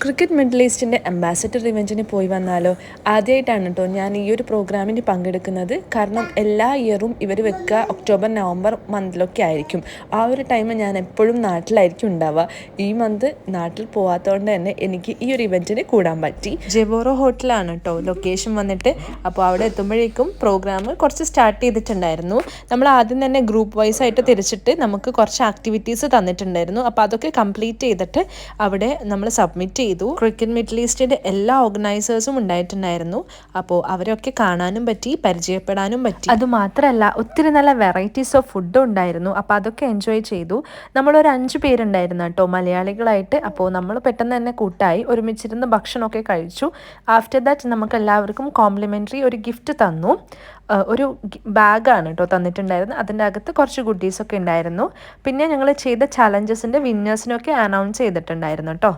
Cricket middle ഈസ്റ്റിൻ്റെ ambassador ഇവൻറ്റിന് പോയി വന്നാലോ? ആദ്യമായിട്ടാണ് കേട്ടോ ഞാൻ ഈ ഒരു പ്രോഗ്രാമിന് പങ്കെടുക്കുന്നത്. കാരണം എല്ലാ ഇയറും ഇവർ വെക്കുക ഒക്ടോബർ നവംബർ മന്തിലൊക്കെ ആയിരിക്കും. ആ ഒരു ടൈം ഞാൻ എപ്പോഴും നാട്ടിലായിരിക്കും ഉണ്ടാവുക. ഈ മന്ത് നാട്ടിൽ പോകാത്തതുകൊണ്ട് തന്നെ എനിക്ക് ഈ ഒരു ഇവൻറ്റിന് കൂടാൻ പറ്റി. ജെബോറോ ഹോട്ടലാണ് കേട്ടോ ലൊക്കേഷൻ വന്നിട്ട്. അപ്പോൾ അവിടെ എത്തുമ്പോഴേക്കും പ്രോഗ്രാം കുറച്ച് സ്റ്റാർട്ട് ചെയ്തിട്ടുണ്ടായിരുന്നു. നമ്മൾ ആദ്യം തന്നെ ഗ്രൂപ്പ് വൈസ് ആയിട്ട് തിരിച്ചിട്ട് നമുക്ക് കുറച്ച് ആക്ടിവിറ്റീസ് തന്നിട്ടുണ്ടായിരുന്നു. അപ്പോൾ അതൊക്കെ കംപ്ലീറ്റ് ചെയ്തിട്ട് അവിടെ നമ്മൾ സബ്മിറ്റ് ചെയ്തു. ക്രിക്കറ്റ് മിഡിൽ ഈസ്റ്റിൻ്റെ എല്ലാ ഓർഗനൈസേഴ്സും ഉണ്ടായിട്ടുണ്ടായിരുന്നു. അപ്പോൾ അവരൊക്കെ കാണാനും പറ്റി, പരിചയപ്പെടാനും പറ്റി. അതുമാത്രമല്ല ഒത്തിരി നല്ല വെറൈറ്റീസ് ഓഫ് ഫുഡും ഉണ്ടായിരുന്നു. അപ്പോൾ അതൊക്കെ എൻജോയ് ചെയ്തു. നമ്മളൊരു 5 പേരുണ്ടായിരുന്നു കേട്ടോ മലയാളികളായിട്ട്. അപ്പോൾ നമ്മൾ പെട്ടെന്ന് തന്നെ കൂട്ടായി ഒരുമിച്ചിരുന്ന് ഭക്ഷണമൊക്കെ കഴിച്ചു. ആഫ്റ്റർ ദാറ്റ് നമുക്ക് എല്ലാവർക്കും കോംപ്ലിമെൻ്ററി ഒരു ഗിഫ്റ്റ് തന്നു. ഒരു ബാഗാണ് കേട്ടോ തന്നിട്ടുണ്ടായിരുന്നു. അതിൻ്റെ അകത്ത് കുറച്ച് ഗുഡീസൊക്കെ ഉണ്ടായിരുന്നു. പിന്നെ ഞങ്ങൾ ചെയ്ത ചലഞ്ചസിൻ്റെ വിന്നേഴ്സിനൊക്കെ അനൗൺസ് ചെയ്തിട്ടുണ്ടായിരുന്നു കേട്ടോ.